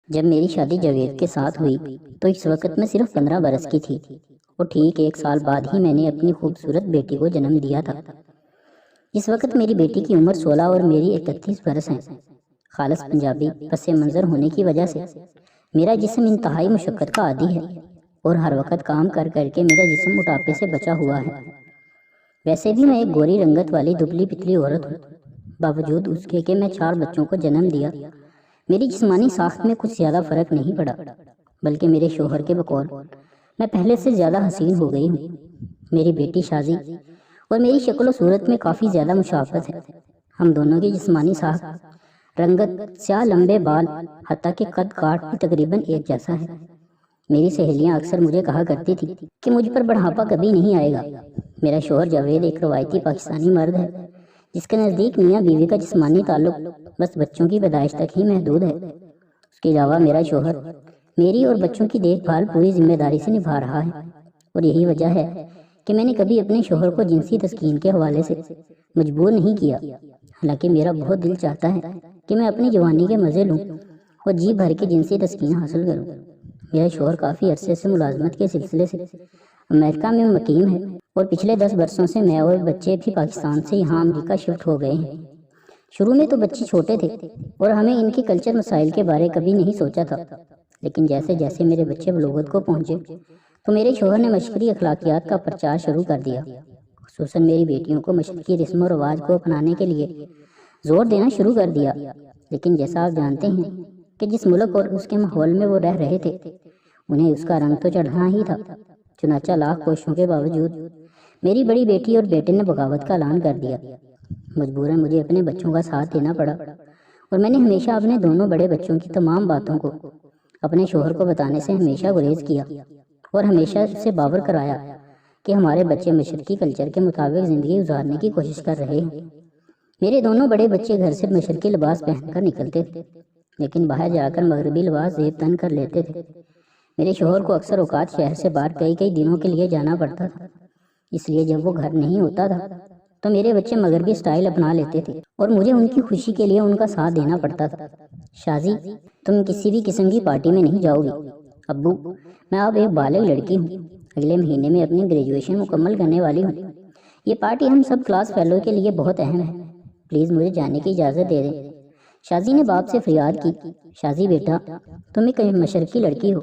جب میری شادی جاوید کے ساتھ ہوئی تو اس وقت میں صرف 15 برس کی تھی اور ٹھیک 1 سال بعد ہی میں نے اپنی خوبصورت بیٹی کو جنم دیا تھا۔ اس وقت میری بیٹی کی عمر 16 اور میری 31 برس ہے۔ خالص پنجابی پس منظر ہونے کی وجہ سے میرا جسم انتہائی مشقت کا عادی ہے اور ہر وقت کام کر کر کے میرا جسم موٹاپے سے بچا ہوا ہے۔ ویسے بھی میں ایک گوری رنگت والی دبلی پتلی عورت ہوں۔ باوجود اس کے کہ میں 4 بچوں کو جنم دیا، میری جسمانی ساخت میں کچھ زیادہ فرق نہیں پڑا، بلکہ میرے شوہر کے بقول میں پہلے سے زیادہ حسین ہو گئی ہوں۔ میری بیٹی شازی اور میری شکل و صورت میں کافی زیادہ مشابہت ہے۔ ہم دونوں کی جسمانی ساخت، رنگت، سیاہ لمبے بال، حتیٰ کہ قد کاٹ بھی تقریباً ایک جیسا ہے۔ میری سہیلیاں اکثر مجھے کہا کرتی تھی کہ مجھ پر بڑھاپا کبھی نہیں آئے گا۔ میرا شوہر جاوید ایک روایتی پاکستانی مرد ہے جس کے نزدیک میاں بیوی کا جسمانی تعلق بس بچوں کی پیدائش تک ہی محدود ہے۔ اس کے علاوہ میرا شوہر میری اور بچوں کی دیکھ بھال پوری ذمہ داری سے نبھا رہا ہے، اور یہی وجہ ہے کہ میں نے کبھی اپنے شوہر کو جنسی تسکین کے حوالے سے مجبور نہیں کیا، حالانکہ میرا بہت دل چاہتا ہے کہ میں اپنی جوانی کے مزے لوں اور جی بھر کے جنسی تسکین حاصل کروں۔ میرا شوہر کافی عرصے سے ملازمت کے سلسلے سے امریکہ میں مقیم ہے، اور پچھلے 10 برسوں سے میں اور بچے بھی پاکستان سے یہاں امریکہ شفٹ ہو گئے ہیں۔ شروع میں تو بچے چھوٹے تھے اور ہمیں ان کے کلچر مسائل کے بارے کبھی نہیں سوچا تھا، لیکن جیسے جیسے میرے بچے بلوغت کو پہنچے تو میرے شوہر نے مشرقی اخلاقیات کا پرچار شروع کر دیا، خصوصاً میری بیٹیوں کو مشرقی رسم و رواج کو اپنانے کے لیے زور دینا شروع کر دیا۔ لیکن جیسا آپ جانتے ہیں کہ جس ملک اور اس کے ماحول میں وہ رہ رہے تھے انہیں اس کا رنگ تو چڑھنا ہی تھا، چنانچہ لاکھ کوششوں کے باوجود میری بڑی بیٹی اور بیٹے نے بغاوت کا اعلان کر دیا۔ مجبوراً مجھے اپنے بچوں کا ساتھ دینا پڑا، اور میں نے ہمیشہ اپنے دونوں بڑے بچوں کی تمام باتوں کو اپنے شوہر کو بتانے سے ہمیشہ گریز کیا، اور ہمیشہ اسے باور کرایا کہ ہمارے بچے مشرقی کلچر کے مطابق زندگی گزارنے کی کوشش کر رہے ہیں۔ میرے دونوں بڑے بچے گھر سے مشرقی لباس پہن کر نکلتے تھے، لیکن باہر جا کر مغربی لباس زیب تن کر لیتے تھے۔ میرے شوہر کو اکثر اوقات شہر سے باہر کئی دنوں کے لیے جانا پڑتا تھا، اس لیے جب وہ گھر نہیں ہوتا تھا تو میرے بچے مغربی سٹائل اپنا لیتے تھے اور مجھے ان کی خوشی کے لیے ان کا ساتھ دینا پڑتا تھا۔ شازی، تم کسی بھی قسم کی پارٹی میں نہیں جاؤ گی۔ ابو، میں اب ایک بالغ لڑکی ہوں، اگلے مہینے میں اپنی گریجویشن مکمل کرنے والی ہوں۔ یہ پارٹی ہم سب کلاس فیلو کے لیے بہت اہم ہے، پلیز مجھے جانے کی اجازت دے دیں۔ شازی نے باپ سے فریاد کی، شازی بیٹا، تم ایک مشرقی لڑکی ہو،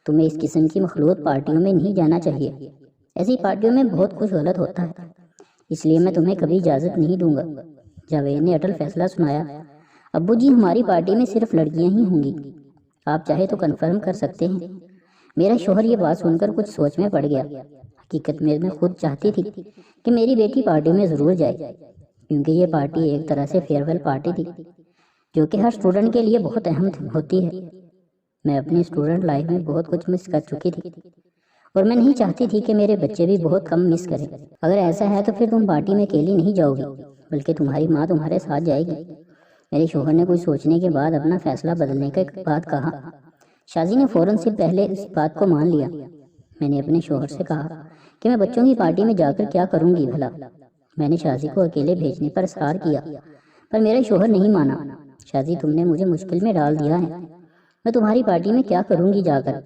تمہیں اس قسم کی مخلوط پارٹیوں میں نہیں جانا چاہیے۔ ایسی پارٹیوں میں بہت کچھ غلط ہوتا ہے، اس لیے میں تمہیں کبھی اجازت نہیں دوں گا۔ جاوید نے اٹل فیصلہ سنایا، ابو جی، ہماری پارٹی میں صرف لڑکیاں ہی ہوں گی، آپ چاہے تو کنفرم کر سکتے ہیں۔ میرا شوہر یہ بات سن کر کچھ سوچ میں پڑ گیا۔ حقیقت میں خود چاہتی تھی کہ میری بیٹی پارٹی میں ضرور جائے، کیونکہ یہ پارٹی ایک طرح سے فیئرویل پارٹی تھی جو کہ ہر اسٹوڈنٹ کے لیے بہت اہم ہوتی ہے۔ میں اپنی اسٹوڈنٹ لائف میں بہت کچھ مس کر چکی تھی، اور میں نہیں چاہتی تھی کہ میرے بچے بھی بہت کم مس کریں۔ اگر ایسا ہے تو پھر تم پارٹی میں اکیلی نہیں جاؤ گی، بلکہ تمہاری ماں تمہارے ساتھ جائے گی۔ میرے شوہر نے کچھ سوچنے کے بعد اپنا فیصلہ بدلنے کے بعد کہا۔ شازی نے فوراً سے پہلے اس بات کو مان لیا۔ میں نے اپنے شوہر سے کہا کہ میں بچوں کی پارٹی میں جا کر کیا کروں گی بھلا۔ میں نے شازی کو اکیلے بھیجنے پر اصرار کیا، پر میرا شوہر نہیں مانا۔ شازی، تم نے مجھے مشکل میں ڈال دیا ہے، میں تمہاری پارٹی میں کیا کروں گی جا کر؟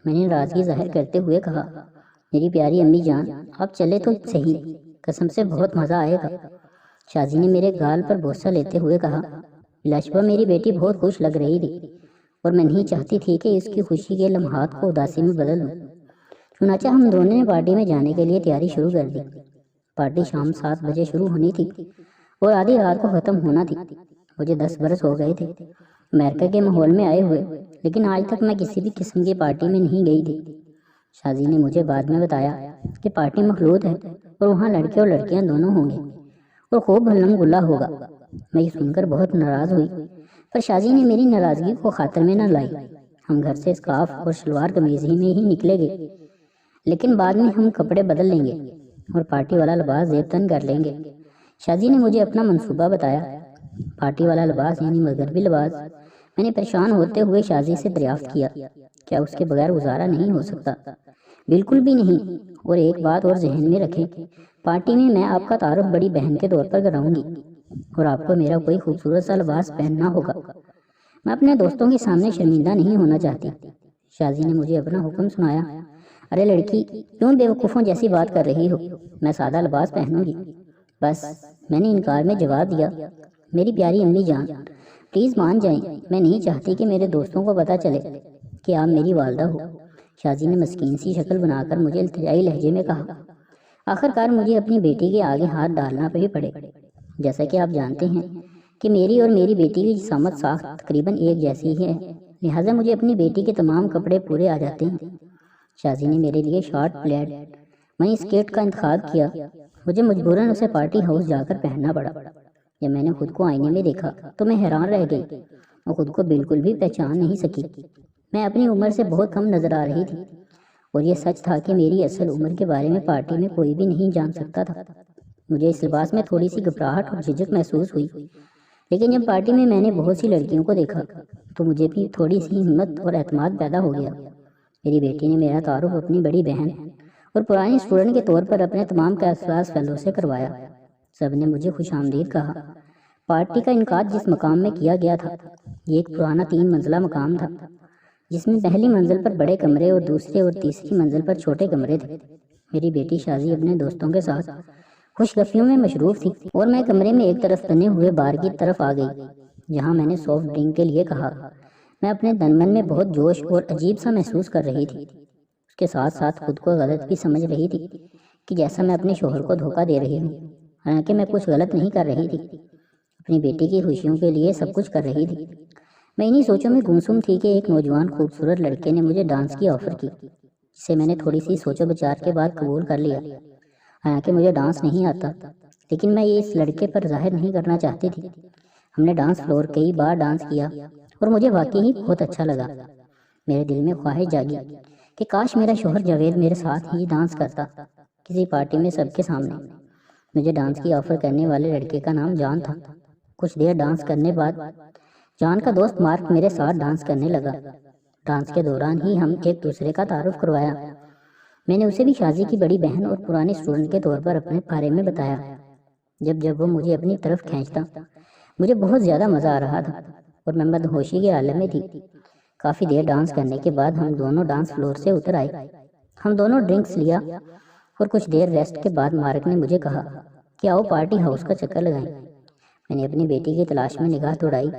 میں نے ناراضگی ظاہر کرتے ہوئے کہا، میری پیاری امی جان، آپ چلے تو صحیح، قسم سے بہت مزہ آئے گا۔ شازی نے میرے گال پر بوسہ لیتے ہوئے کہا، بلا شبہ میری بیٹی بہت خوش لگ رہی تھی، اور میں نہیں چاہتی تھی کہ اس کی خوشی کے لمحات کو اداسی میں بدل دوں۔ چنانچہ ہم دونوں نے پارٹی میں جانے کے لیے تیاری شروع کر دی۔ پارٹی شام 7 بجے شروع ہونی تھی اور آدھی رات کو ختم ہونا تھی۔ مجھے 10 برس ہو گئے تھے امریکہ کے ماحول میں آئے ہوئے، لیکن آج تک میں کسی بھی قسم کی پارٹی میں نہیں گئی تھی۔ شازی نے مجھے بعد میں بتایا کہ پارٹی مخلوط ہے اور وہاں لڑکے اور لڑکیاں دونوں ہوں گے اور خوب ہلم گلا ہوگا۔ میں یہ سن کر بہت ناراض ہوئی، پر شازی نے میری ناراضگی کو خاطر میں نہ لائی۔ ہم گھر سے اسکارف اور شلوار قمیض ہی میں ہی نکلے گئے، لیکن بعد میں ہم کپڑے بدل لیں گے اور پارٹی والا لباس زیب تن کر لیں گے۔ شازی نے مجھے اپنا منصوبہ بتایا۔ پارٹی والا لباس یعنی مغربی لباس۔ میں نے پریشان ہوتے ہوئے شازی سے دریافت کیا، کیا اس کے بغیر گزارا نہیں ہو سکتا؟ بالکل بھی نہیں، اور ایک بات اور ذہن میں رکھیں، پارٹی میں آپ کا تعارف بڑی بہن کے طور پر کراؤں گی، اور آپ کو میرا کوئی خوبصورت سا لباس پہننا ہوگا۔ میں اپنے دوستوں کے سامنے شرمندہ نہیں ہونا چاہتی۔ شازی نے مجھے اپنا حکم سنایا۔ ارے لڑکی، کیوں بے وقوفوں جیسی بات کر رہی ہو؟ میں سادہ لباس پہنوں گی۔ بس، میں نے انکار میں جواب دیا۔ میری پیاری امی جان، پلیز مان جائیں، میں نہیں چاہتی کہ میرے دوستوں کو پتہ چلے کہ آپ میری والدہ ہو۔ شازی نے مسکین سی شکل بنا کر مجھے التجائی لہجے میں کہا۔ آخر کار مجھے اپنی بیٹی کے آگے ہاتھ ڈالنا بھی پڑے۔ جیسا کہ آپ جانتے ہیں کہ میری اور میری بیٹی کی جسامت ساخت تقریباً ایک جیسی ہی ہے، لہٰذا مجھے اپنی بیٹی کے تمام کپڑے پورے آ جاتے ہیں۔ شازی نے میرے لیے شارٹ پلیٹ منی اسکرٹ کا انتخاب کیا۔ مجھے مجبوراً اسے پارٹی ہاؤس جا کر پہننا پڑا۔ جب میں نے خود کو آئینے میں دیکھا تو میں حیران رہ گئی اور خود کو بالکل بھی پہچان نہیں سکی۔ میں اپنی عمر سے بہت کم نظر آ رہی تھی، اور یہ سچ تھا کہ میری اصل عمر کے بارے میں پارٹی میں کوئی بھی نہیں جان سکتا تھا۔ مجھے اس لباس میں تھوڑی سی گھبراہٹ اور جھجک محسوس ہوئی، لیکن جب پارٹی میں نے بہت سی لڑکیوں کو دیکھا تو مجھے بھی تھوڑی سی ہمت اور اعتماد پیدا ہو گیا۔ میری بیٹی نے میرا تعارف اپنی بڑی بہن اور پرانی اسٹوڈنٹ کے طور پر اپنے تمام کلاس فیلو سے کروایا۔ سب نے مجھے خوش آمدید کہا۔ پارٹی کا انعقاد جس مقام میں کیا گیا تھا، یہ ایک پرانا 3 منزلہ مقام تھا، جس میں پہلی منزل پر بڑے کمرے اور دوسرے اور تیسری منزل پر چھوٹے کمرے تھے۔ میری بیٹی شازی اپنے دوستوں کے ساتھ خوش گفتیوں میں مصروف تھی، اور میں کمرے میں ایک طرف بنے ہوئے بار کی طرف آ گئی، جہاں میں نے سافٹ ڈرنک کے لیے کہا۔ میں اپنے تن من میں بہت جوش اور عجیب سا محسوس کر رہی تھی۔ اس کے ساتھ ساتھ خود کو غلط بھی سمجھ رہی تھی کہ جیسا میں اپنے شوہر کو دھوکہ دے رہی ہوں، حالانکہ میں کچھ غلط نہیں کر رہی تھی، اپنی بیٹی کی خوشیوں کے لیے سب کچھ کر رہی تھی۔ میں انہی سوچوں میں گمسم تھی کہ ایک نوجوان خوبصورت لڑکے نے مجھے ڈانس کی آفر کی، جسے میں نے تھوڑی سی سوچ و بچار کے بعد قبول کر لیا۔ حالانکہ مجھے ڈانس نہیں آتا، لیکن میں یہ اس لڑکے پر ظاہر نہیں کرنا چاہتی تھی۔ ہم نے ڈانس فلور کئی بار ڈانس کیا اور مجھے واقعی ہی بہت اچھا لگا۔ میرے دل میں خواہش جاگی کہ کاش میرا شوہر جاوید میرے ساتھ ہی ڈانس کرتا کسی پارٹی میں سب کے سامنے۔ مجھے ڈانس کی آفر کرنے والے لڑکے کا نام جان تھا۔ کچھ دیر ڈانس کرنے بعد جان کا دوست مارک میرے ساتھ ڈانس کرنے لگا۔ ڈانس کے دوران ہی ہم ایک دوسرے کا تعارف کروایا۔ میں نے اسے بھی شازی کی بڑی بہن اور پرانی اسٹوڈنٹ کے طور پر اپنے بارے میں بتایا۔ جب وہ مجھے اپنی طرف کھینچتا، مجھے بہت زیادہ مزہ آ رہا تھا اور میں مدہوشی کے عالم میں تھی۔ کافی دیر ڈانس کرنے کے بعد ہم دونوں ڈانس فلور سے اتر آئے۔ ہم دونوں ڈرنکس لیا اور کچھ دیر ریسٹ کے بعد مارک نے مجھے کہا کہ آؤ پارٹی ہاؤس کا چکر لگائیں۔ میں نے اپنی بیٹی کی تلاش میں نگاہ دوڑائی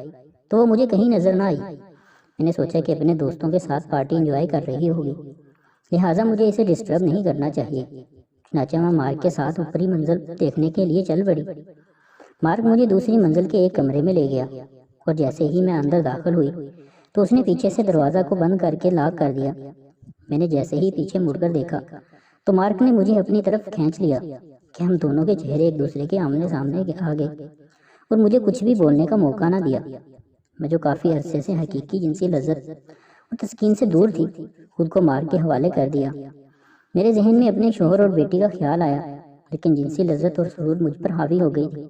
تو وہ مجھے کہیں نظر نہ آئی۔ میں نے سوچا کہ اپنے دوستوں کے ساتھ پارٹی انجوائے کر رہی ہوگی، لہٰذا مجھے اسے ڈسٹرب نہیں کرنا چاہیے۔ چنانچہ میں مارک کے ساتھ اوپری منزل دیکھنے کے لیے چل پڑی۔ مارک مجھے دوسری منزل کے ایک کمرے میں لے گیا، اور جیسے ہی میں اندر داخل ہوئی تو اس نے پیچھے سے دروازہ کو بند کر کے لاک کر دیا۔ میں نے جیسے ہی پیچھے مڑ کر دیکھا تو مارک نے مجھے اپنی طرف کھینچ لیا کہ ہم دونوں کے چہرے ایک دوسرے کے آمنے سامنے آ گئے، اور مجھے کچھ بھی بولنے کا موقع نہ دیا۔ میں جو کافی عرصے سے حقیقی جنسی لذت اور تسکین سے دور تھی، خود کو مارک کے حوالے کر دیا۔ میرے ذہن میں اپنے شوہر اور بیٹی کا خیال آیا، لیکن جنسی لذت اور سرور مجھ پر حاوی ہو گئی تھی،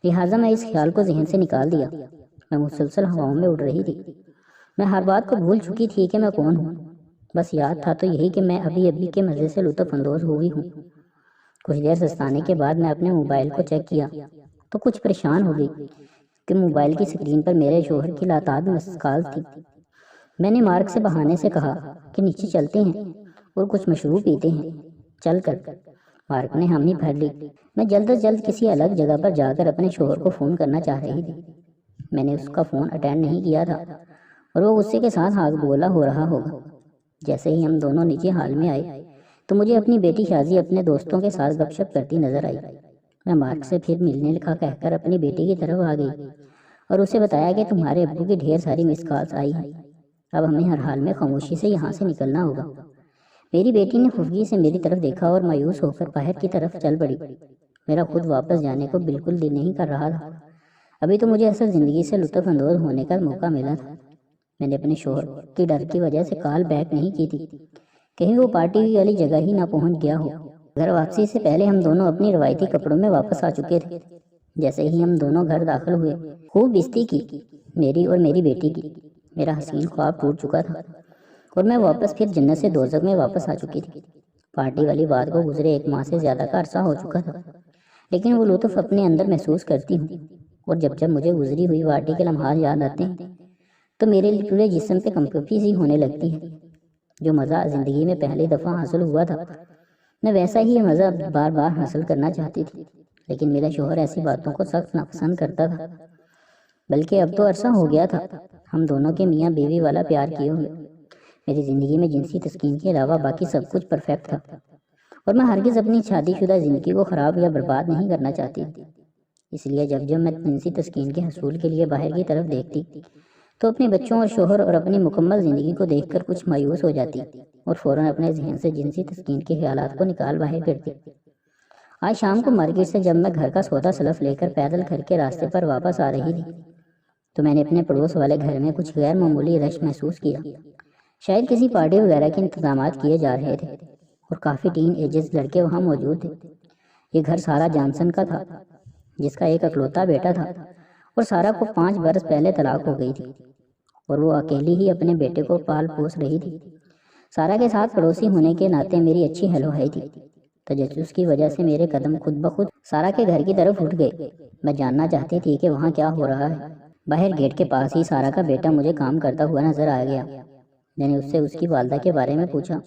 لہٰذا میں اس خیال کو ذہن سے نکال دیا۔ میں مسلسل ہواؤں میں اڑ رہی تھی۔ میں ہر بات کو بھول چکی تھی کہ میں کون ہوں، بس یاد تھا تو یہی کہ میں ابھی کے مزے سے لطف اندوز ہوئی ہوں۔ کچھ دیر سستانے کے بعد میں اپنے موبائل کو چیک کیا تو کچھ پریشان ہو گئی کہ موبائل کی سکرین پر میرے شوہر کی لاتعداد مسڈ کال تھی۔ میں نے مارک سے بہانے سے کہا کہ نیچے چلتے ہیں اور کچھ مشروب پیتے ہیں، چل کر۔ مارک نے حامی بھر لی۔ میں جلد از جلد کسی الگ جگہ پر جا کر اپنے شوہر کو فون کرنا چاہ رہی تھی۔ میں نے اس کا فون اٹینڈ نہیں کیا تھا اور وہ غصے کے ساتھ آگ بولا ہو رہا ہوگا۔ جیسے ہی ہم دونوں نیچے ہال میں آئے تو مجھے اپنی بیٹی شازی اپنے دوستوں کے ساتھ گپ شپ کرتی نظر آئی۔ میں مارک سے پھر ملنے کا کہہ کر اپنی بیٹی کی طرف آ گئی اور اسے بتایا کہ تمہارے ابو کی ڈھیر ساری مس کالز آئی ہیں، اب ہمیں ہر حال میں خاموشی سے یہاں سے نکلنا ہوگا۔ میری بیٹی نے خفگی سے میری طرف دیکھا اور مایوس ہو کر باہر کی طرف چل پڑی۔ میرا خود واپس جانے کو بالکل دل نہیں کر رہا تھا۔ ابھی تو مجھے اصل زندگی سے لطف اندوز ہونے کا موقع ملا تھا۔ میں نے اپنے شوہر کی ڈر کی وجہ سے کال بیک نہیں کی تھی، کہیں وہ پارٹی والی جگہ ہی نہ پہنچ گیا ہو۔ گھر واپسی سے پہلے ہم دونوں اپنی روایتی کپڑوں میں واپس آ چکے تھے۔ جیسے ہی ہم دونوں گھر داخل ہوئے، خوب بستی کی میری اور میری بیٹی کی۔ میرا حسین خواب ٹوٹ چکا تھا اور میں واپس پھر جنت سے دوزخ میں واپس آ چکی تھی۔ پارٹی والی بات کو گزرے 1 ماہ سے زیادہ کا عرصہ ہو چکا تھا، لیکن وہ لطف اپنے اندر محسوس کرتی ہوں، اور جب مجھے گزری ہوئی پارٹی کے لمحات یاد آتے ہیں تو میرے لیے پورے جسم پہ کمپوپی سی ہونے لگتی ہے۔ جو مزہ زندگی میں پہلی دفعہ حاصل ہوا تھا، میں ویسا ہی مزہ بار بار حاصل کرنا چاہتی تھی، لیکن میرا شوہر ایسی باتوں کو سخت ناپسند کرتا تھا۔ بلکہ اب تو عرصہ ہو گیا تھا ہم دونوں کے میاں بیوی والا پیار کیے ہوئے۔ میری زندگی میں جنسی تسکین کے علاوہ باقی سب کچھ پرفیکٹ تھا، اور میں ہرگز اپنی شادی شدہ زندگی کو خراب یا برباد نہیں کرنا چاہتی۔ اس لیے جب میں جنسی تسکین کے حصول کے لیے باہر کی طرف دیکھتی تو اپنے بچوں اور شوہر اور اپنی مکمل زندگی کو دیکھ کر کچھ مایوس ہو جاتی اور فوراً اپنے ذہن سے جنسی تسکین کے خیالات کو نکال باہر کرتی۔ آج شام کو مارکیٹ سے جب میں گھر کا سودا سلف لے کر پیدل گھر کے راستے پر واپس آ رہی تھی تو میں نے اپنے پڑوس والے گھر میں کچھ غیر معمولی رش محسوس کیا۔ شاید کسی پارٹی وغیرہ کے انتظامات کیے جا رہے تھے اور کافی ٹین ایجز لڑکے وہاں موجود تھے۔ یہ گھر سارا جانسن کا تھا، جس کا ایک اکلوتا بیٹا تھا، اور سارا کو 5 برس پہلے طلاق ہو گئی تھی اور وہ اکیلی ہی اپنے بیٹے کو پال پوس رہی تھی۔ سارا کے ساتھ پڑوسی ہونے کے ناطے میری اچھی ہیلو ہائی تھی۔ تجسس کی وجہ سے میرے قدم خود بخود سارا کے گھر کی طرف اٹھ گئے۔ میں جاننا چاہتی تھی کہ وہاں کیا ہو رہا ہے۔ باہر گیٹ کے پاس ہی سارا کا بیٹا مجھے کام کرتا ہوا نظر آ گیا۔ میں نے اس سے اس کی والدہ کے بارے میں پوچھا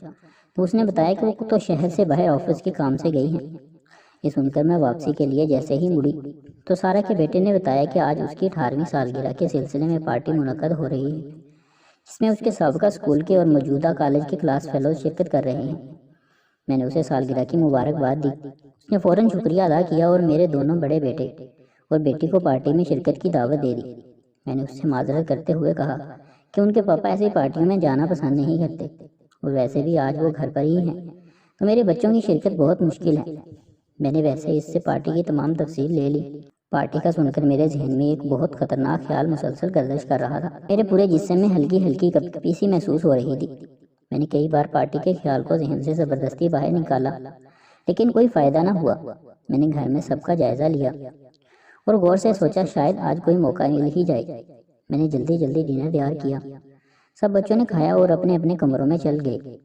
تو اس نے بتایا کہ وہ تو شہر سے باہر آفس کے کام سے گئی ہیں۔ یہ سن کر میں واپسی کے لیے جیسے ہی مڑی تو سارا کے بیٹے نے بتایا کہ آج اس کی 18ویں سالگرہ کے سلسلے میں پارٹی منعقد ہو رہی ہے، جس میں اس کے سابقہ اسکول کے اور موجودہ کالج کے کلاس فیلوز شرکت کر رہے ہیں۔ میں نے اسے سالگرہ کی مبارکباد دی۔ اس نے فوراً شکریہ ادا کیا اور میرے دونوں بڑے بیٹے اور بیٹی کو پارٹی میں شرکت کی دعوت دے دی۔ میں نے اس سے معذرت کرتے ہوئے کہا کہ ان کے پاپا ایسی پارٹیوں میں جانا پسند نہیں کرتے اور ویسے بھی آج وہ گھر پر ہی ہیں تو میرے بچوں کی شرکت بہت مشکل ہے۔ میں نے ویسے اس سے پارٹی کی تمام تفصیل لے لی۔ پارٹی کا سن کر میرے ذہن میں ایک بہت خطرناک خیال مسلسل گردش کر رہا تھا۔ میرے پورے جسم میں ہلکی ہلکی کپکپی سی محسوس ہو رہی تھی۔ میں نے کئی بار پارٹی کے خیال کو ذہن سے زبردستی باہر نکالا، لیکن کوئی فائدہ نہ ہوا۔ میں نے گھر میں سب کا جائزہ لیا اور غور سے سوچا شاید آج کوئی موقع مل ہی جائے۔ میں نے جلدی جلدی ڈنر تیار کیا۔ سب بچوں نے کھایا اور اپنے اپنے کمروں میں چل گئے۔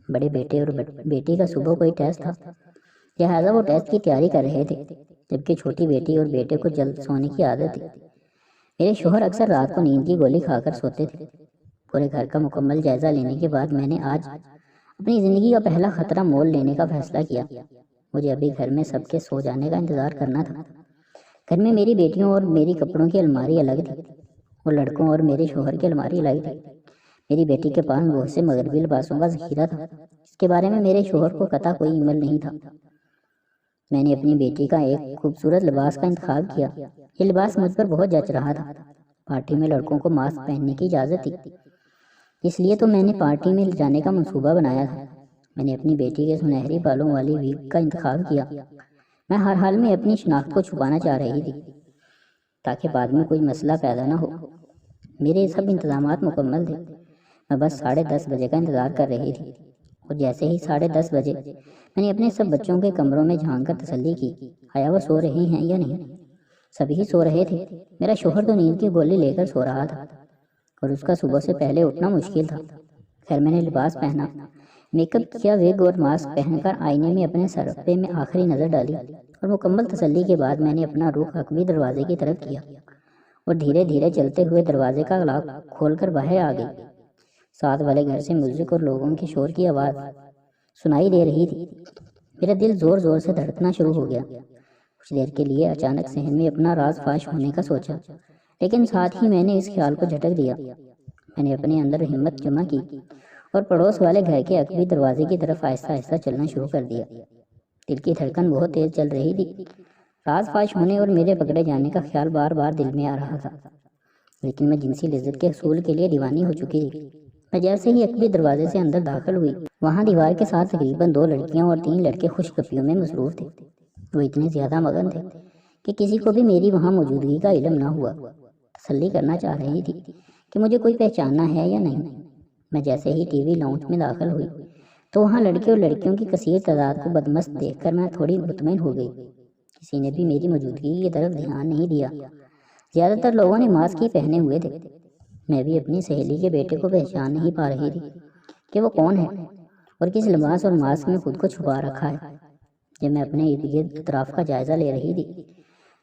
بڑے بیٹے اور بیٹی کا صبح کوئی ٹیسٹ تھا، لہٰذا وہ ٹیسٹ کی تیاری کر رہے تھے، جبکہ چھوٹی بیٹی اور بیٹے کو جلد سونے کی عادت تھی۔ میرے شوہر اکثر رات کو نیند کی گولی کھا کر سوتے تھے۔ پورے گھر کا مکمل جائزہ لینے کے بعد میں نے آج اپنی زندگی کا پہلا خطرہ مول لینے کا فیصلہ کیا۔ مجھے ابھی گھر میں سب کے سو جانے کا انتظار کرنا تھا۔ گھر میں میری بیٹیوں اور میری کپڑوں کی الماری الگ تھی اور لڑکوں اور میرے شوہر کی الماری الگ تھی۔ میری بیٹی کے پاس بہت سے مغربی لباسوں کا ذخیرہ تھا، اس کے بارے میں میرے شوہر کو قطع کوئی علم نہیں تھا۔ میں نے اپنی بیٹی کا ایک خوبصورت لباس کا انتخاب کیا۔ یہ لباس مجھ پر بہت جچ رہا تھا۔ پارٹی میں لڑکوں کو ماسک پہننے کی اجازت تھی، اس لیے تو میں نے پارٹی میں جانے کا منصوبہ بنایا تھا۔ میں نے اپنی بیٹی کے سنہری بالوں والی ویگ کا انتخاب کیا۔ میں ہر حال میں اپنی شناخت کو چھپانا چاہ رہی تھی تاکہ بعد میں کوئی مسئلہ پیدا نہ ہو۔ میرے سب انتظامات مکمل تھے۔ میں بس 10:30 بجے کا انتظار کر رہی تھی اور جیسے ہی 10:30 بجے میں نے اپنے سب بچوں کے کمروں میں جھانک کر تسلی کی آیا وہ سو رہے ہیں یا نہیں۔ سبھی سو رہے تھے۔ میرا شوہر تو نیند کی گولی لے کر سو رہا تھا اور اس کا صبح سے پہلے اٹھنا مشکل تھا۔ خیر میں نے لباس پہنا، میک اپ کیا، ویگ اور ماسک پہن کر آئینے میں اپنے سر پہ میں آخری نظر ڈالی اور مکمل تسلی کے بعد میں نے اپنا رخ عقبی دروازے کی طرف کیا اور دھیرے دھیرے چلتے ہوئے دروازے کا لاک کھول کر باہر آ گئی۔ ساتھ والے گھر سے میوزک اور لوگوں کے شور کی آواز سنائی دے رہی تھی۔ میرا دل زور زور سے دھڑکنا شروع ہو گیا۔ کچھ دیر کے لیے اچانک ذہن میں اپنا راز فاش ہونے کا سوچا، لیکن ساتھ ہی میں نے اس خیال کو جھٹک دیا۔ میں نے اپنے اندر ہمت جمع کی اور پڑوس والے گھر کے عقبی دروازے کی طرف آہستہ آہستہ چلنا شروع کر دیا۔ دل کی دھڑکن بہت تیز چل رہی تھی۔ راز فاش ہونے اور میرے پکڑے جانے کا خیال بار بار دل میں آ رہا تھا، لیکن میں جنسی لذت کے حصول کے لیے دیوانی ہو چکی تھی۔ میں جیسے ہی عقبی دروازے سے اندر داخل ہوئی، وہاں دیوار کے ساتھ تقریباً 2 لڑکیاں اور 3 لڑکے خوش گپیوں میں مصروف تھے۔ وہ اتنے زیادہ مگن تھے کہ کسی کو بھی میری وہاں موجودگی کا علم نہ ہوا۔ تسلی کرنا چاہ رہی تھی کہ مجھے کوئی پہچاننا ہے یا نہیں۔ میں جیسے ہی ٹی وی لاؤنج میں داخل ہوئی تو وہاں لڑکے اور لڑکیوں کی کثیر تعداد کو بدمست دیکھ کر میں تھوڑی مطمئن ہو گئی۔ کسی نے بھی میری موجودگی کی طرف دھیان نہیں دیا۔ زیادہ تر لوگوں نے ماسک ہی پہنے ہوئے تھے۔ میں بھی اپنی سہیلی کے بیٹے کو پہچان نہیں پا رہی تھی کہ وہ کون ہے اور کس لباس اور ماسک میں خود کو چھپا رکھا ہے۔ جب میں اپنے ارد گرد اطراف کا جائزہ لے رہی تھی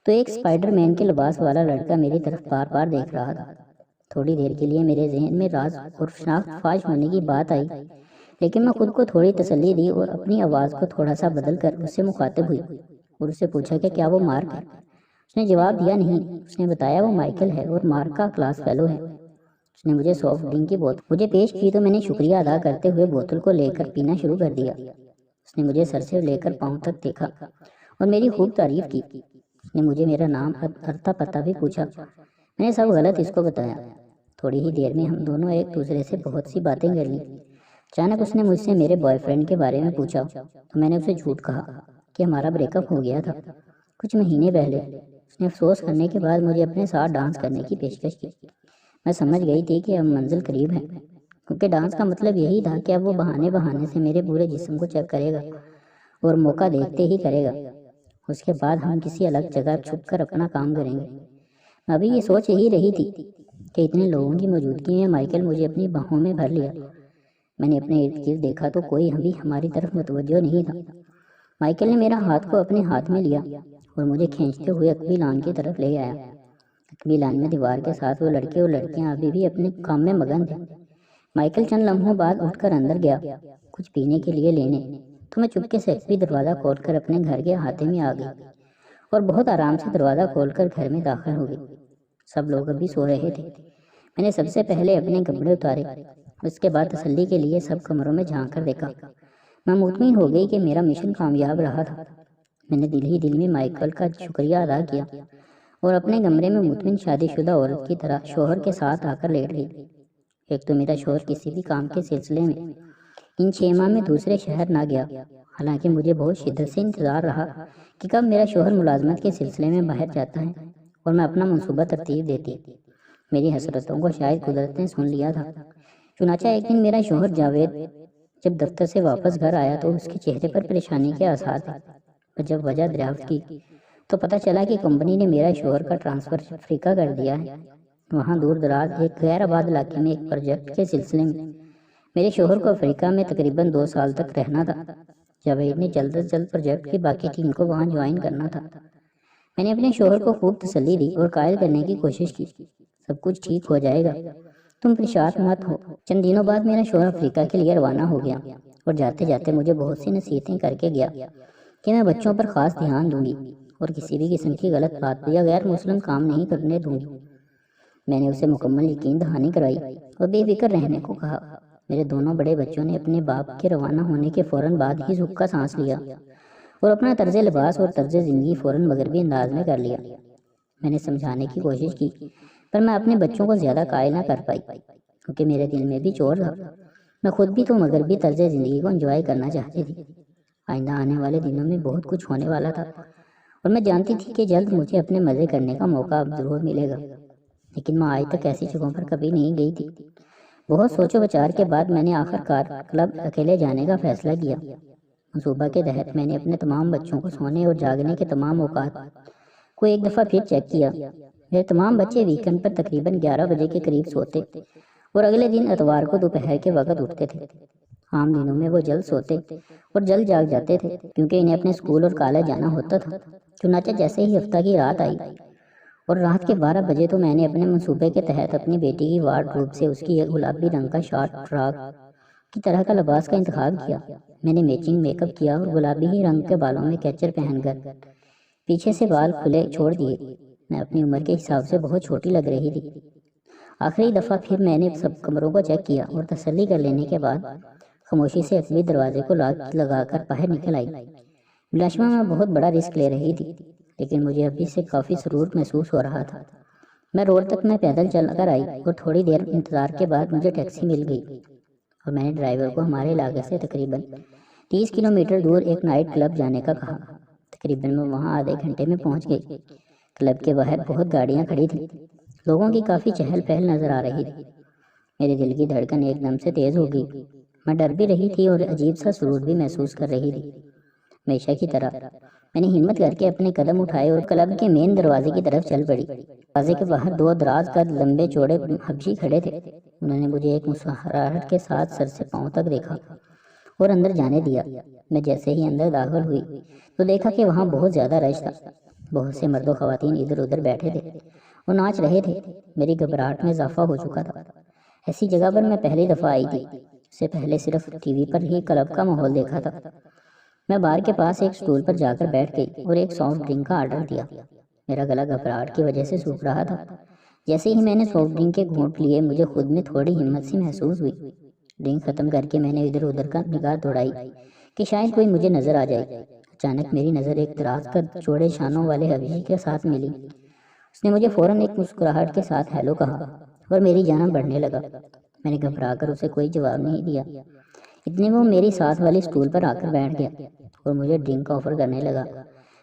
تو ایک اسپائڈر مین کے لباس والا لڑکا میری طرف بار بار دیکھ رہا تھا۔ تھوڑی دیر کے لیے میرے ذہن میں راز اور شناخت فاش ہونے کی بات آئی، لیکن میں خود کو تھوڑی تسلی دی اور اپنی آواز کو تھوڑا سا بدل کر اس سے مخاطب ہوئی اور اسے پوچھا کہ کیا وہ مارک ہے۔ اس نے جواب دیا نہیں۔ اس نے بتایا وہ مائیکل ہے اور مارک کا کلاس فیلو ہے۔ اس نے مجھے سافٹ ڈرنک کی بوتل مجھے پیش کی تو میں نے شکریہ ادا کرتے ہوئے بوتل کو لے کر پینا شروع کر دیا۔ اس نے مجھے سر سے لے کر پاؤں تک دیکھا اور میری خوب تعریف کی۔ اس نے مجھے میرا نام ارتا پتہ بھی پوچھا۔ میں نے سب غلط اس کو بتایا۔ تھوڑی ہی دیر میں ہم دونوں ایک دوسرے سے بہت سی باتیں کر لیں۔ اچانک اس نے مجھ سے میرے بوائے فرینڈ کے بارے میں پوچھا تو میں نے اسے جھوٹ کہا کہ ہمارا بریک اپ ہو گیا تھا کچھ مہینے پہلے۔ اس نے افسوس کرنے کے بعد مجھے اپنے ساتھ ڈانس کرنے کی پیشکش کی۔ میں سمجھ گئی تھی کہ اب منزل قریب ہے، کیونکہ ڈانس کا مطلب یہی تھا کہ اب وہ بہانے سے میرے پورے جسم کو چیک کرے گا اور موقع دیکھتے ہی کرے گا۔ اس کے بعد ہم کسی الگ جگہ چھپ کر اپنا کام کریں گے۔ میں ابھی یہ سوچ ہی رہی تھی کہ اتنے لوگوں کی موجودگی میں مائیکل مجھے اپنی باہوں میں بھر لیا۔ میں نے اپنے ارد گرد دیکھا تو کوئی بھی ہماری طرف متوجہ نہیں تھا۔ مائیکل نے میرا ہاتھ کو اپنے ہاتھ میں لیا اور مجھے کھینچتے ہوئے اکبی لان کی طرف لے آیا۔ اکبی لان میں دیوار کے ساتھ وہ لڑکے اور لڑکیاں ابھی بھی اپنے کام میں مگن تھے۔ مائیکل چند لمحوں بعد اٹھ کر اندر گیا کچھ پینے کے لیے لینے، تو میں چپکے سے اکبی دروازہ کھول کر اپنے گھر کے احاطے میں آ گئی اور بہت آرام سے دروازہ کھول کر گھر میں داخل ہو گئی۔ سب لوگ ابھی سو رہے تھے۔ میں نے سب سے پہلے اپنے کپڑے اتارے، اس کے بعد تسلی کے لیے سب کمروں میں جھانک کر دیکھا۔ میں مطمئن ہو گئی کہ میرا مشن کامیاب رہا تھا۔ میں نے دل ہی دل میں مائیکل کا شکریہ ادا کیا اور اپنے کمرے میں مطمئن شادی شدہ عورت کی طرح شوہر کے ساتھ آ کر لیٹ گئی۔ ایک تو میرا شوہر کسی بھی کام کے سلسلے میں ان 6 ماہ میں دوسرے شہر نہ گیا، حالانکہ مجھے بہت شدت سے انتظار رہا کہ کب میرا شوہر ملازمت کے سلسلے میں باہر جاتا ہے اور میں اپنا منصوبہ ترتیب دیتی۔ میری حسرتوں کو شاید قدرت نے سن لیا تھا۔ چنانچہ ایک دن میرا شوہر جاوید جب دفتر سے واپس گھر آیا تو اس کے چہرے پر پریشانی کے آثار تھے، اور جب وجہ دریافت کی تو پتہ چلا کہ کمپنی نے میرا شوہر کا ٹرانسفر افریقہ کر دیا ہے۔ وہاں دور دراز ایک غیر آباد علاقے میں ایک پروجیکٹ کے سلسلے میں میرے شوہر کو افریقہ میں تقریباً 2 سال تک رہنا تھا۔ جاوید نے جلد از جلد پروجیکٹ کی باقی ٹیم کو وہاں جوائن کرنا تھا۔ میں نے اپنے شوہر کو خوب تسلی دی اور قائل کرنے کی کوشش کی، سب کچھ ٹھیک ہو جائے گا، تم پریشان مت ہو۔ چند دنوں بعد میرا شوہر افریقہ کے لیے روانہ ہو گیا اور جاتے جاتے مجھے بہت سی نصیحتیں کر کے گیا کہ میں بچوں پر خاص دھیان دوں گی اور کسی بھی قسم کی غلط بات یا غیر مسلم کام نہیں کرنے دوں گی۔ میں نے اسے مکمل یقین دہانی کرائی اور بے فکر رہنے کو کہا۔ میرے دونوں بڑے بچوں نے اپنے باپ کے روانہ ہونے کے فوراً بعد ہی سکھ کا سانس لیا اور اپنا طرز لباس اور طرز زندگی فوراً مغربی انداز میں کر لیا۔ میں نے سمجھانے کی کوشش کی، پر میں اپنے بچوں کو زیادہ قائل نہ کر پائی، کیونکہ میرے دل میں بھی چور تھا۔ میں خود بھی تو مغربی طرز زندگی کو انجوائے کرنا چاہتی تھی۔ آئندہ آنے والے دنوں میں بہت کچھ ہونے والا تھا اور میں جانتی تھی کہ جلد مجھے اپنے مزے کرنے کا موقع اب ضرور ملے گا، لیکن میں آج تک ایسی جگہوں پر کبھی نہیں گئی تھی۔ بہت سوچ و بچار کے بعد میں نے آخر کار کلب اکیلے جانے کا فیصلہ کیا۔ منصوبہ کے تحت میں نے اپنے تمام بچوں کو سونے اور جاگنے کے تمام اوقات کو ایک دفعہ پھر چیک کیا۔ میرے تمام بچے ویکنڈ پر تقریباً 11 بجے کے قریب سوتے اور اگلے دن اتوار کو دوپہر کے وقت اٹھتے تھے۔ عام دنوں میں وہ جلد سوتے اور جلد جاگ جاتے تھے کیونکہ انہیں اپنے اسکول اور کالج جانا ہوتا تھا۔ چنانچہ جیسے ہی ہفتہ کی رات آئی اور رات کے 12 بجے تو میں نے اپنے منصوبے کے تحت اپنی بیٹی کی وارڈروب سے اس کی ایک گلابی رنگ کا شارٹ فراک کی طرح کا لباس کا انتخاب کیا۔ میں نے میچنگ میک اپ کیا اور گلابی ہی رنگ کے بالوں میں کیچر پہن کر پیچھے سے بال کھلے چھوڑ دیے۔ میں اپنی عمر کے حساب سے بہت چھوٹی لگ رہی تھی۔ آخری دفعہ پھر میں نے سب کمروں کو چیک کیا اور تسلی کر لینے کے بعد خاموشی سے اکبی دروازے کو لاک لگا کر باہر نکل آئی۔ بلاشمہ میں بہت بڑا رسک لے رہی تھی، لیکن مجھے ابھی سے کافی سرور محسوس ہو رہا تھا۔ میں روڈ تک میں پیدل چل کر آئی اور تھوڑی دیر انتظار کے بعد مجھے ٹیکسی مل گئی اور میں نے ڈرائیور کو ہمارے علاقے سے تقریباً 30 کلومیٹر دور ایک نائٹ کلب جانے کا کہا۔ تقریباً میں وہاں آدھے گھنٹے میں پہنچ گئی۔ کلب کے باہر بہت گاڑیاں کھڑی تھیں، لوگوں کی کافی چہل پہل نظر آ رہی تھی۔ میرے دل کی دھڑکن ایک دم سے تیز ہو گئی۔ میں ڈر بھی رہی تھی اور عجیب سا سرور بھی محسوس کر رہی تھی۔ ہمیشہ کی طرح میں نے ہمت کر کے اپنے قدم اٹھائے اور کلب کے مین دروازے کی طرف چل پڑی۔ دروازے کے باہر 2 دراز قد لمبے چوڑے حبشی کھڑے تھے۔ انہوں نے مجھے ایک مسکراہٹ کے ساتھ سر سے پاؤں تک دیکھا اور اندر جانے دیا۔ میں جیسے ہی اندر داخل ہوئی تو دیکھا کہ وہاں بہت زیادہ رش تھا۔ بہت سے مرد و خواتین ادھر ادھر بیٹھے تھے وہ ناچ رہے تھے۔ میری گھبراہٹ میں اضافہ ہو چکا تھا۔ ایسی جگہ پر میں پہلی دفعہ آئی تھی۔ اس سے پہلے صرف ٹی وی پر ہی کلب کا ماحول دیکھا تھا۔ میں بار کے پاس ایک سٹول پر جا کر بیٹھ گئی اور ایک سافٹ ڈرنک کا آرڈر دیا۔ میرا گلا گھبراہٹ کی وجہ سے سوکھ رہا تھا۔ جیسے ہی میں نے سافٹ ڈرنک کے گھونٹ لیے، مجھے خود میں تھوڑی ہمت سی محسوس ہوئی۔ ڈرنک ختم کر کے میں نے ادھر ادھر کا نگاہ دوڑائی کہ شاید کوئی مجھے نظر آ جائے۔ اچانک میری نظر ایک دراز کا چوڑے شانوں والے حبشی کے ساتھ ملی۔ اس نے مجھے فوراً ایک مسکراہٹ کے ساتھ ہیلو کہا اور میری جانب بڑھنے لگا۔ میں نے گھبرا کر اسے کوئی جواب نہیں دیا۔ اتنے وہ میری ساتھ والی سٹول پر آ کر بیٹھ گیا اور مجھے ڈرنک کا آفر کرنے لگا۔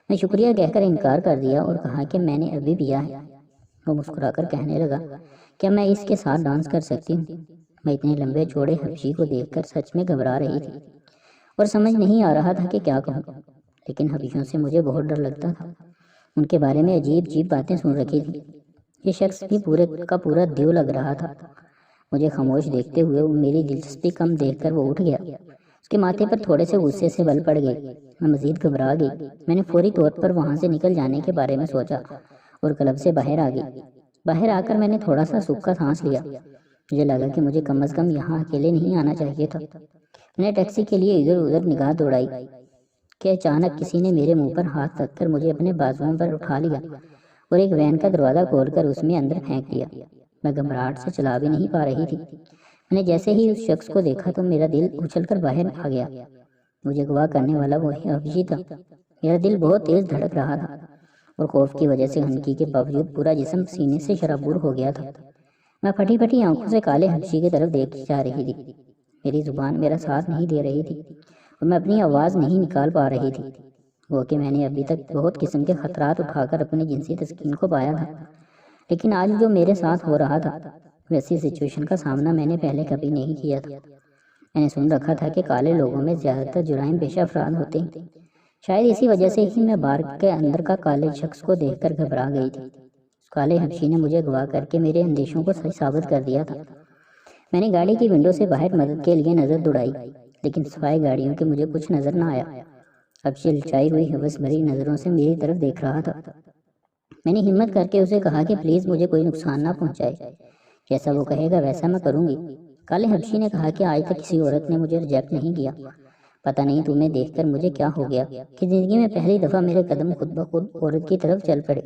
میں شکریہ کہہ کر انکار کر دیا اور کہا کہ میں نے ابھی پیا ہے۔ وہ مسکرا کر کہنے لگا، کیا میں اس کے ساتھ ڈانس کر سکتی ہوں؟ میں اتنے لمبے چوڑے حبشی کو دیکھ کر سچ میں گھبرا رہی تھی اور سمجھ نہیں آ رہا تھا کہ کیا کہوں۔ لیکن حبشیوں سے مجھے بہت ڈر لگتا تھا۔ ان کے بارے میں عجیب عجیب باتیں سن رکھی تھی۔ یہ شخص بھی پورے کا پورا دیو لگ رہا تھا۔ مجھے خاموش دیکھتے ہوئے میری دلچسپی کم دیکھ کر وہ اٹھ گیا۔ اس کے ماتھے پر تھوڑے سے غصے سے بل پڑ گئے۔ میں مزید گھبرا گئی۔ میں نے فوری طور پر وہاں سے نکل جانے کے بارے میں سوچا اور کلب سے باہر آ گئی۔ باہر آ کر میں نے تھوڑا سا سکھ کا سانس لیا۔ مجھے لگا کہ مجھے کم از کم یہاں اکیلے نہیں آنا چاہیے تھا۔ میں نے ٹیکسی کے لیے ادھر ادھر نگاہ دوڑائی کہ اچانک کسی نے میرے منہ پر ہاتھ رکھ کر مجھے اپنے بازوؤں پر اٹھا لیا اور ایک وین کا دروازہ کھول کر اس میں اندر پھینک دیا۔ میں گھبراہٹ سے چلا بھی نہیں پا رہی تھی۔ میں نے جیسے ہی اس شخص کو دیکھا تو میرا دل اچھل کر باہر آ گیا۔ مجھے اغوا کرنے والا وہی حبشی تھا۔ میرا دل بہت تیز دھڑک رہا تھا اور خوف کی وجہ سے ہنکی کے باوجود پورا جسم سینے سے شرابور ہو گیا تھا۔ میں پھٹی پھٹی آنکھوں سے کالے حبشی کی طرف دیکھ جا رہی تھی۔ میری زبان میرا ساتھ نہیں دے رہی تھی اور میں اپنی آواز نہیں نکال پا رہی تھی۔ وہ کہ میں نے ابھی تک بہت قسم کے خطرات اٹھا کر اپنی جنسی تسکین کو پایا تھا، لیکن آج جو میرے ساتھ ہو رہا تھا ویسی سچویشن کا سامنا میں نے پہلے کبھی نہیں کیا تھا۔ میں نے سن رکھا تھا کہ کالے لوگوں میں زیادہ تر جرائم پیشہ افراد ہوتے ہیں۔ شاید اسی وجہ سے ہی میں بار کے اندر کا کالے شخص کو دیکھ کر گھبرا گئی تھی۔ اس کالے حبشی نے مجھے اغوا کر کے میرے اندیشوں کو سچ ثابت کر دیا تھا۔ میں نے گاڑی کی ونڈو سے باہر مدد کے لیے نظر دوڑائی، لیکن سوائے گاڑیوں کے مجھے کچھ نظر نہ آیا۔ حبشی لچائی ہوئی ہوس بھری نظروں سے میری طرف دیکھ رہا تھا۔ میں نے ہمت کر کے اسے کہا کہ پلیز مجھے کوئی نقصان نہ پہنچائے، جیسا وہ کہے گا ویسا میں کروں گی۔ کالے حبشی نے کہا کہ آج تک کسی عورت نے مجھے ریجیکٹ نہیں کیا۔ پتہ نہیں تمہیں دیکھ کر مجھے کیا ہو گیا کہ زندگی میں پہلی دفعہ میرے قدم خود بخود عورت کی طرف چل پڑے۔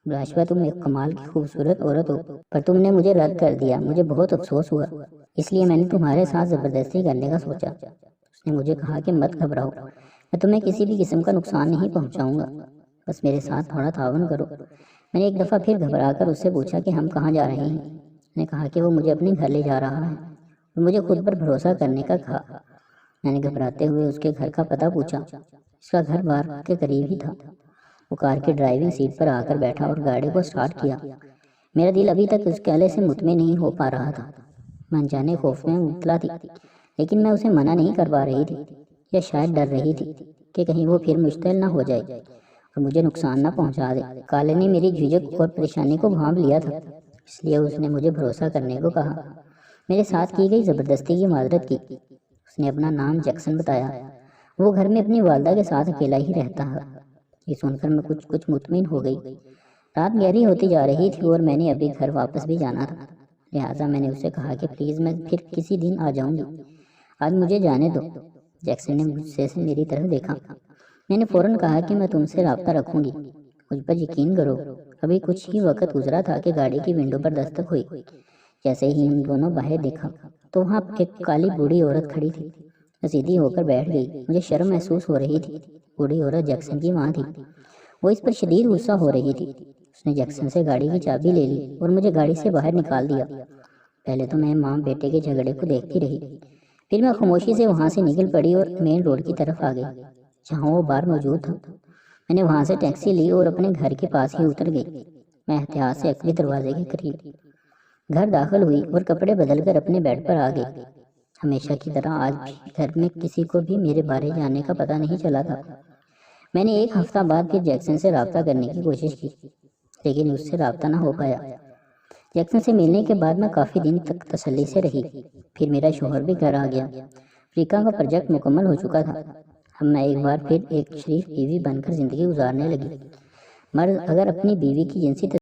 راشبہ تم ایک کمال کی خوبصورت عورت ہو، پر تم نے مجھے رد کر دیا۔ مجھے بہت افسوس ہوا، اس لیے میں نے تمہارے ساتھ زبردستی کرنے کا سوچا۔ اس نے مجھے کہا کہ مت گھبراؤ، میں تمہیں کسی بھی قسم کا نقصان نہیں پہنچاؤں گا، بس میرے ساتھ تھوڑا تعاون کرو۔ میں نے ایک دفعہ پھر گھبرا کر اس سے پوچھا کہ ہم کہاں جا رہے ہیں؟ اس نے کہا کہ وہ مجھے اپنے گھر لے جا رہا ہے اور مجھے خود پر بھروسہ کرنے کا کہا۔ میں نے گھبراتے ہوئے اس کے گھر کا پتہ پوچھا۔ اس کا گھر بار کے قریب ہی تھا۔ وہ کار کی ڈرائیونگ سیٹ پر آ کر بیٹھا اور گاڑی کو سٹارٹ کیا۔ میرا دل ابھی تک اس کالے سے مطمئن نہیں ہو پا رہا تھا۔ میں انجانے خوف میں مبتلا تھی، لیکن میں اسے منع نہیں کر پا رہی تھی، یا شاید ڈر رہی تھی کہ کہیں وہ پھر مشتعل نہ ہو جائے اور مجھے نقصان نہ پہنچا دے۔ کالے نے میری جھجک اور پریشانی کو بھانپ لیا تھا، اس لیے اس نے مجھے بھروسہ کرنے کو کہا۔ میرے ساتھ کی گئی زبردستی کی معذرت کی۔ اس نے اپنا نام جیکسن بتایا۔ وہ گھر میں اپنی والدہ کے ساتھ اکیلا ہی رہتا ہے۔ یہ سن کر میں کچھ مطمئن ہو گئی۔ رات گہری ہوتی جا رہی تھی اور میں نے ابھی گھر واپس بھی جانا تھا، لہٰذا میں نے اسے کہا کہ پلیز میں پھر کسی دن آ جاؤں گی، آج مجھے جانے دو۔ جیکسن نے غصے سے میری طرف دیکھا۔ میں نے فوراً کہا کہ میں تم سے رابطہ رکھوں گی، مجھ پر یقین کرو۔ ابھی کچھ ہی وقت گزرا تھا کہ گاڑی کی ونڈو پر دستک ہوئی۔ جیسے ہی ہم دونوں باہر دیکھا تو وہاں ایک کالی بوڑھی عورت کھڑی تھی۔ میں سیدھی ہو کر بیٹھ گئی۔ مجھے شرم محسوس ہو رہی تھی۔ بوڑھی عورت جیکسن کی ماں تھی۔ وہ اس پر شدید غصہ ہو رہی تھی۔ اس نے جیکسن سے گاڑی کی چابی لے لی اور مجھے گاڑی سے باہر نکال دیا۔ پہلے تو میں ماں بیٹے کے جھگڑے کو دیکھتی رہی، پھر میں خاموشی سے وہاں سے نکل پڑی اور مین روڈ کی طرف آ گئی جہاں وہ بار موجود تھا۔ میں نے وہاں سے ٹیکسی لی اور اپنے گھر کے پاس ہی اتر گئی۔ میں احتیاط سے اکوی دروازے کے قریب گھر داخل ہوئی اور کپڑے بدل کر اپنے بیڈ پر آ گئی۔ ہمیشہ کی طرح آج بھی گھر میں کسی کو بھی میرے بارے جاننے کا پتہ نہیں چلا تھا۔ میں نے ایک ہفتہ بعد پھر جیکسن سے رابطہ کرنے کی کوشش کی، لیکن اس سے رابطہ نہ ہو پایا۔ جیکسن سے ملنے کے بعد میں کافی دن تک تسلی سے رہی۔ پھر میرا شوہر بھی گھر آ گیا۔ افریقہ کا پروجیکٹ مکمل ہو چکا تھا۔ اب میں ایک بار پھر ایک شریف بیوی بن کر زندگی گزارنے لگی۔ مرد اگر اپنی بیوی کی جنسی